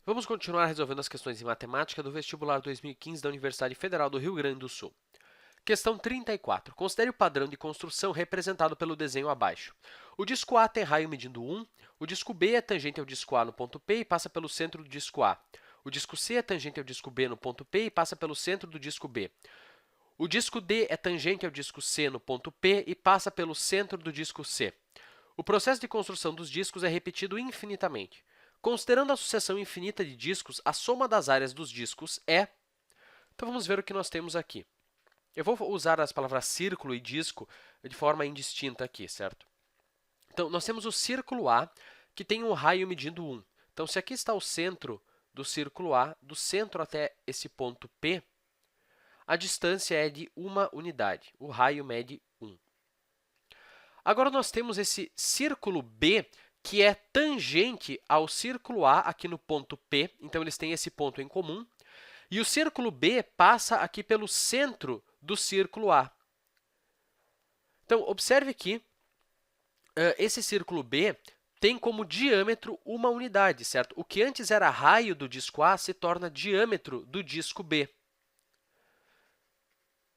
Vamos continuar resolvendo as questões em matemática do vestibular 2015 da Universidade Federal do Rio Grande do Sul. Questão 34. Considere o padrão de construção representado pelo desenho abaixo. O disco A tem raio medindo 1, o disco B é tangente ao disco A no ponto P e passa pelo centro do disco A. O disco C é tangente ao disco B no ponto P e passa pelo centro do disco B. O disco D é tangente ao disco C no ponto P e passa pelo centro do disco C. O processo de construção dos discos é repetido infinitamente. Considerando a sucessão infinita de discos, a soma das áreas dos discos é... Então, vamos ver o que nós temos aqui. Eu vou usar as palavras círculo e disco de forma indistinta aqui, certo? Então, nós temos o círculo A, que tem um raio medindo 1. Então, se aqui está o centro do círculo A, do centro até esse ponto P, a distância é de 1 unidade. O raio mede 1. Agora, nós temos esse círculo B, que é tangente ao círculo A aqui no ponto P. Então, eles têm esse ponto em comum. E o círculo B passa aqui pelo centro do círculo A. Então, observe que esse círculo B tem como diâmetro uma unidade, certo? O que antes era raio do disco A se torna diâmetro do disco B.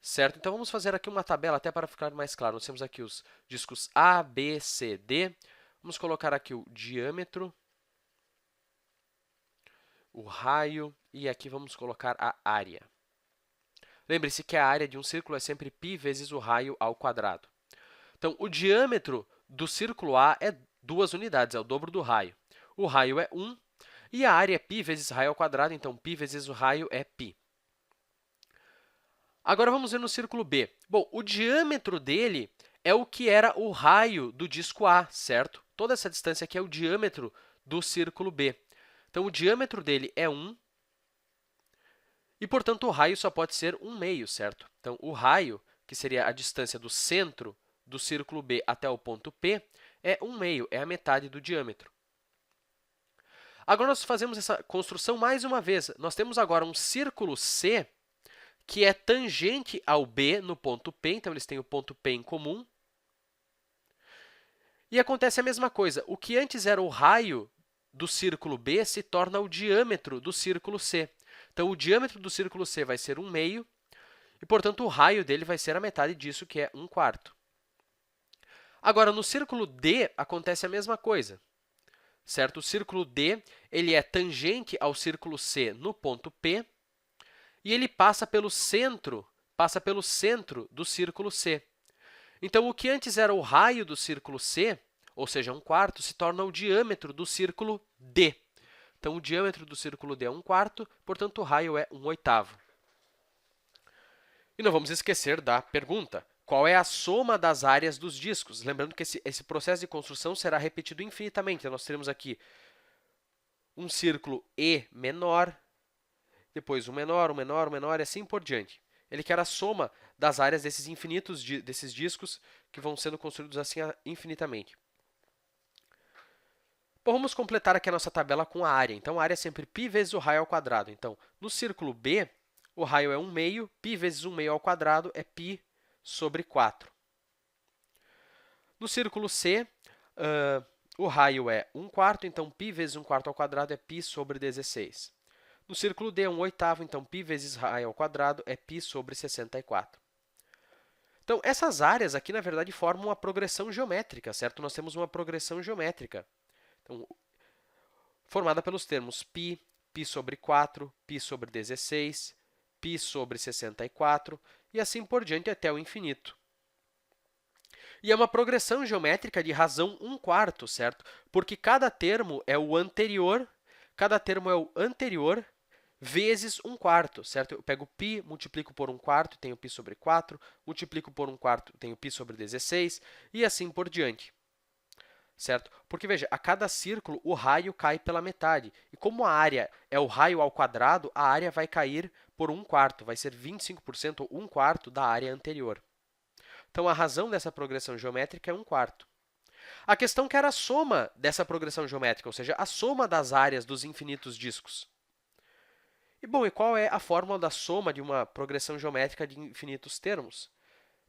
Certo? Então, vamos fazer aqui uma tabela até para ficar mais claro. Nós temos aqui os discos A, B, C, D. Vamos colocar aqui o diâmetro, o raio e aqui vamos colocar a área. Lembre-se que a área de um círculo é sempre π vezes o raio ao quadrado. Então, o diâmetro do círculo A é 2 unidades, é o dobro do raio. O raio é 1 e a área é π vezes raio ao quadrado, então π vezes o raio é π. Agora, vamos ver no círculo B. Bom, o diâmetro dele é o que era o raio do disco A, certo? Toda essa distância aqui é o diâmetro do círculo B. Então, o diâmetro dele é 1 e, portanto, o raio só pode ser 1/2, certo? Então, o raio, que seria a distância do centro do círculo B até o ponto P, é 1/2, é a metade do diâmetro. Agora, nós fazemos essa construção mais uma vez. Nós temos agora um círculo C que é tangente ao B no ponto P, então eles têm o ponto P em comum. E acontece a mesma coisa. O que antes era o raio do círculo B se torna o diâmetro do círculo C. Então, o diâmetro do círculo C vai ser 1/2 e, portanto, o raio dele vai ser a metade disso, que é 1/4. Agora, no círculo D, acontece a mesma coisa, certo? O círculo D ele é tangente ao círculo C no ponto P e ele passa pelo centro do círculo C. Então, o que antes era o raio do círculo C, ou seja, 1/4, se torna o diâmetro do círculo D. Então, o diâmetro do círculo D é 1/4, portanto, o raio é 1/8. E não vamos esquecer da pergunta. Qual é a soma das áreas dos discos? Lembrando que esse processo de construção será repetido infinitamente. Então, nós teremos aqui um círculo E menor, depois um menor, um menor, um menor, e assim por diante. Ele quer a soma das áreas desses infinitos desses discos que vão sendo construídos assim infinitamente. Bom, vamos completar aqui a nossa tabela com a área. Então, a área é sempre π vezes o raio ao quadrado. Então, no círculo B, o raio é 1/2, π vezes 1/2 ao quadrado é π sobre 4. No círculo C, o raio é 1/4, então π vezes 1/4 ao quadrado é π sobre 16. No círculo D é 1/8, então π vezes raio ao quadrado é π sobre 64. Então, essas áreas aqui, na verdade, formam uma progressão geométrica, certo? Nós temos uma progressão geométrica. Então, formada pelos termos π, π sobre 4, π sobre 16, π sobre 64 e assim por diante até o infinito. E é uma progressão geométrica de razão 1/4, certo? Porque cada termo é o anterior vezes 1/4, certo? Eu pego π, multiplico por 1/4, tenho π sobre 4, multiplico por 1/4, tenho π sobre 16, e assim por diante. Certo? Porque, veja, a cada círculo, o raio cai pela metade. E como a área é o raio ao quadrado, a área vai cair por 1/4, vai ser 25% ou 1/4 da área anterior. Então, a razão dessa progressão geométrica é 1/4. A questão quer a soma dessa progressão geométrica, ou seja, a soma das áreas dos infinitos discos. E, bom, e qual é a fórmula da soma de uma progressão geométrica de infinitos termos?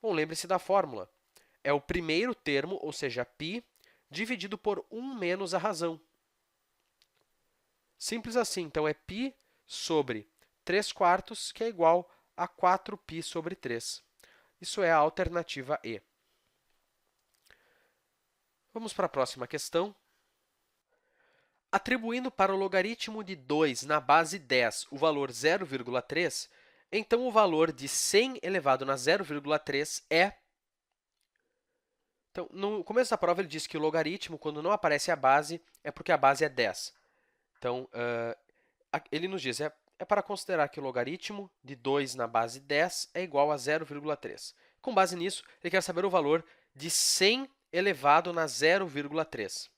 Bom, lembre-se da fórmula. É o primeiro termo, ou seja, π, dividido por 1 menos a razão. Simples assim. Então, é π sobre 3/4, que é igual a 4π sobre 3. Isso é a alternativa E. Vamos para a próxima questão. Atribuindo para o logaritmo de 2 na base 10 o valor 0,3, então o valor de 100 elevado na 0,3 é... Então, no começo da prova, ele diz que o logaritmo, quando não aparece a base, é porque a base é 10. Então, ele nos diz, é para considerar que o logaritmo de 2 na base 10 é igual a 0,3. Com base nisso, ele quer saber o valor de 100 elevado na 0,3.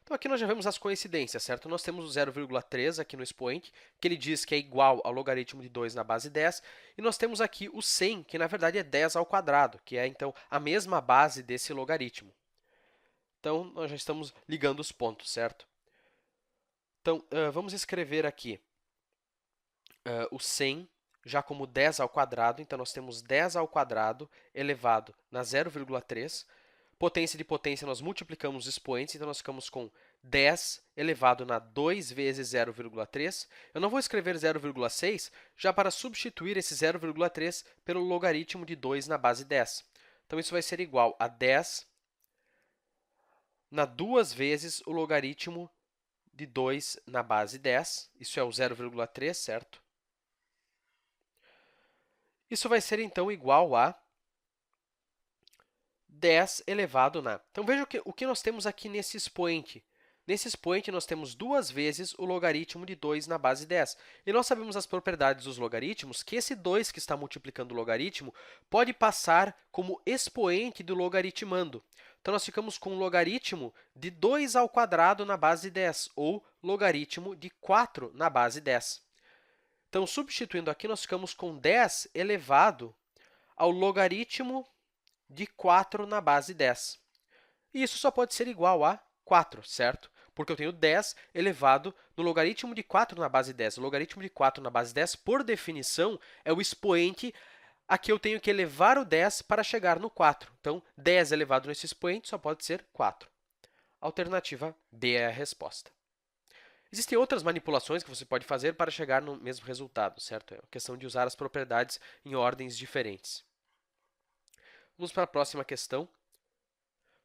Então, aqui nós já vemos as coincidências, certo? Nós temos o 0,3 aqui no expoente, que ele diz que é igual ao logaritmo de 2 na base 10, e nós temos aqui o 100, que na verdade é 10 ao quadrado, que é, então, a mesma base desse logaritmo. Então, nós já estamos ligando os pontos, certo? Então, vamos escrever aqui o 100 já como 10 ao quadrado. Então, nós temos 10 ao quadrado elevado na 0,3. Potência de potência, nós multiplicamos os expoentes, então nós ficamos com 10 elevado na 2 vezes 0,3. Eu não vou escrever 0,6 já para substituir esse 0,3 pelo logaritmo de 2 na base 10. Então, isso vai ser igual a 10 na 2 vezes o logaritmo de 2 na base 10. Isso é o 0,3, certo? Isso vai ser, então, igual a 10 elevado na... Então, veja o que nós temos aqui nesse expoente. Nesse expoente, nós temos 2 vezes o logaritmo de 2 na base 10. E nós sabemos as propriedades dos logaritmos, que esse 2 que está multiplicando o logaritmo pode passar como expoente do logaritmando. Então, nós ficamos com o logaritmo de 2 ao quadrado na base 10, ou logaritmo de 4 na base 10. Então, substituindo aqui, nós ficamos com 10 elevado ao logaritmo de 4 na base 10. E isso só pode ser igual a 4, certo? Porque eu tenho 10 elevado no logaritmo de 4 na base 10. O logaritmo de 4 na base 10, por definição, é o expoente a que eu tenho que elevar o 10 para chegar no 4. Então, 10 elevado nesse expoente só pode ser 4. Alternativa B é a resposta. Existem outras manipulações que você pode fazer para chegar no mesmo resultado, certo? É uma questão de usar as propriedades em ordens diferentes. Vamos para a próxima questão.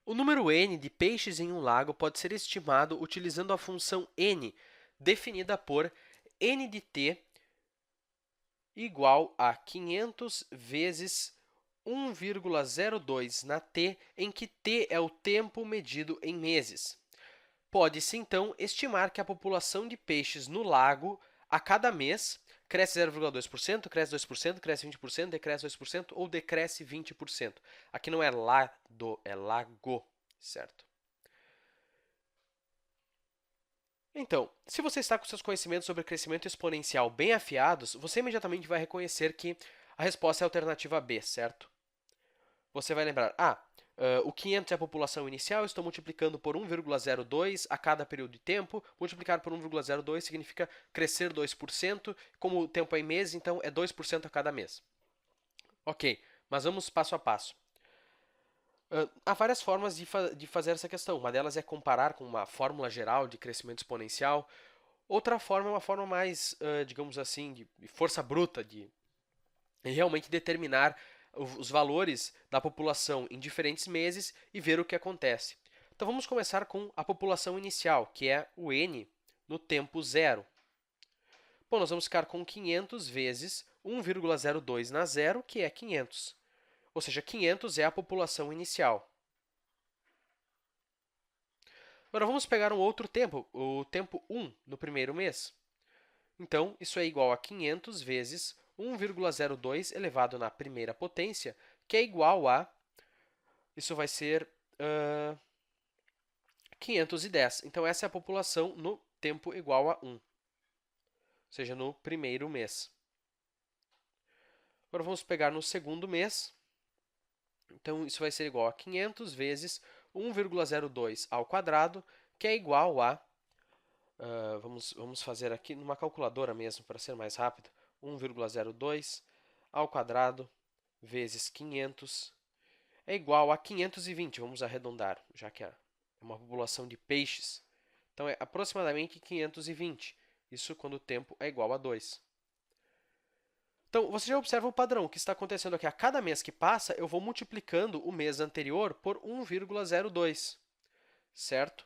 O número n de peixes em um lago pode ser estimado utilizando a função n, definida por n de t igual a 500 vezes 1,02 na t, em que t é o tempo medido em meses. Pode-se, então, estimar que a população de peixes no lago, a cada mês, cresce 0,2%, cresce 2%, cresce 20%, decresce 2% ou decresce 20%. Aqui não é lado, é lago, certo? Então, se você está com seus conhecimentos sobre crescimento exponencial bem afiados, você imediatamente vai reconhecer que a resposta é a alternativa B, certo? Você vai lembrar, o 500 é a população inicial, estou multiplicando por 1,02 a cada período de tempo. Multiplicar por 1,02 significa crescer 2%. Como o tempo é em meses, então é 2% a cada mês. Ok, mas vamos passo a passo. Há várias formas de fazer essa questão. Uma delas é comparar com uma fórmula geral de crescimento exponencial. Outra forma é uma forma mais, digamos assim, de força bruta, de realmente determinar os valores da população em diferentes meses e ver o que acontece. Então, vamos começar com a população inicial, que é o n no tempo zero. Bom, nós vamos ficar com 500 vezes 1,02 na zero, que é 500. Ou seja, 500 é a população inicial. Agora, vamos pegar um outro tempo, o tempo 1 no primeiro mês. Então, isso é igual a 500 vezes 1,02 elevado na primeira potência, que é igual a... Isso vai ser 510. Então, essa é a população no tempo igual a 1, ou seja, no primeiro mês. Agora, vamos pegar no segundo mês. Então, isso vai ser igual a 500 vezes 1,02 ao quadrado, que é igual a... vamos fazer aqui numa calculadora mesmo, para ser mais rápido. 1,02 ao quadrado vezes 500 é igual a 520. Vamos arredondar, já que é uma população de peixes. Então, é aproximadamente 520. Isso quando o tempo é igual a 2. Então, você já observa o padrão. O que está acontecendo aqui? A cada mês que passa, eu vou multiplicando o mês anterior por 1,02, certo?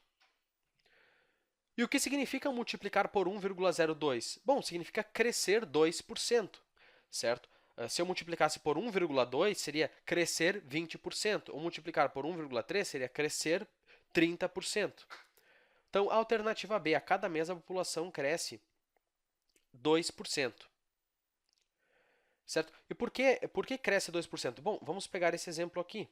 E o que significa multiplicar por 1,02? Bom, significa crescer 2%, certo? Se eu multiplicasse por 1,2, seria crescer 20%. Ou multiplicar por 1,3 seria crescer 30%. Então, a alternativa B, a cada mês a população cresce 2%. Certo? E por que cresce 2%? Bom, vamos pegar esse exemplo aqui.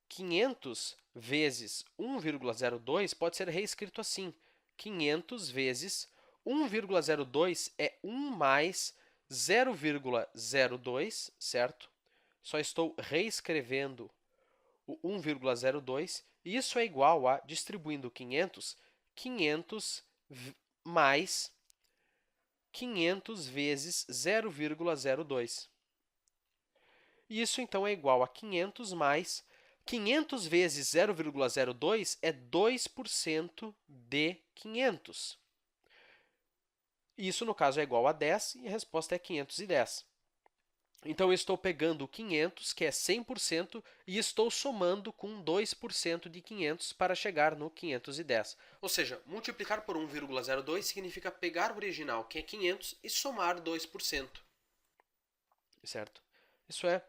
500 vezes 1,02 pode ser reescrito assim. 500 vezes 1,02 é 1 mais 0,02, certo? Só estou reescrevendo o 1,02 e isso é igual a, distribuindo 500 mais 500 vezes 0,02. Isso, então, é igual a 500 mais 500 vezes 0,02 é 2% de 500. Isso, no caso, é igual a 10 e a resposta é 510. Então, eu estou pegando 500, que é 100%, e estou somando com 2% de 500 para chegar no 510. Ou seja, multiplicar por 1,02 significa pegar o original, que é 500, e somar 2%. Certo? Isso é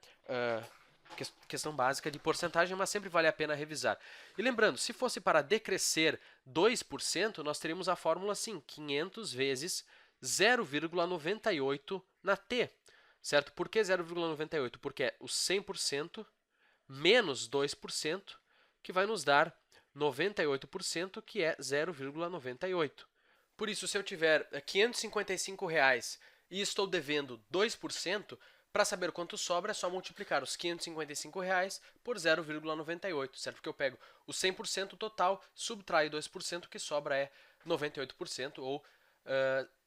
questão básica de porcentagem, mas sempre vale a pena revisar. E lembrando, se fosse para decrescer 2%, nós teríamos a fórmula assim, 500 vezes 0,98 na t. Certo? Por que 0,98? Porque é o 100% menos 2%, que vai nos dar 98%, que é 0,98. Por isso, se eu tiver R$ 555 e estou devendo 2%, para saber quanto sobra, é só multiplicar os R$ 555 por 0,98, certo? Porque eu pego o 100% total, subtraio 2%, que sobra é 98%, ou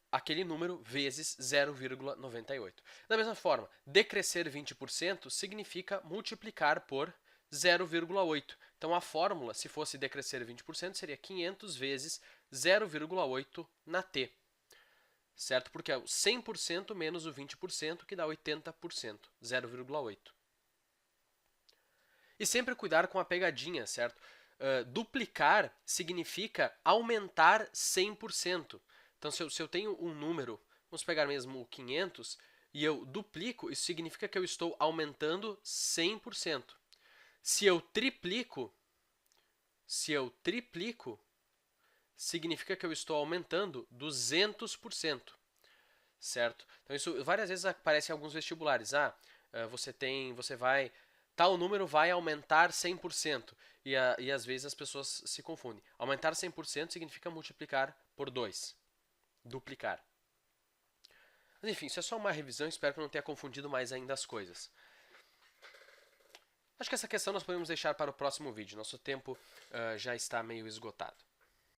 aquele número vezes 0,98. Da mesma forma, decrescer 20% significa multiplicar por 0,8. Então, a fórmula, se fosse decrescer 20%, seria 500 vezes 0,8 na t. Certo? Porque é o 100% menos o 20%, que dá 80%, 0,8. E sempre cuidar com a pegadinha, certo? Duplicar significa aumentar 100%. Então, se eu tenho um número, vamos pegar mesmo o 500, e eu duplico, isso significa que eu estou aumentando 100%. Se eu triplico, significa que eu estou aumentando 200%. Certo? Então, isso várias vezes aparece em alguns vestibulares. Tal número vai aumentar 100%. E às vezes as pessoas se confundem. Aumentar 100% significa multiplicar por 2. Duplicar. Mas, enfim, isso é só uma revisão. Espero que eu não tenha confundido mais ainda as coisas. Acho que essa questão nós podemos deixar para o próximo vídeo. Nosso tempo já está meio esgotado.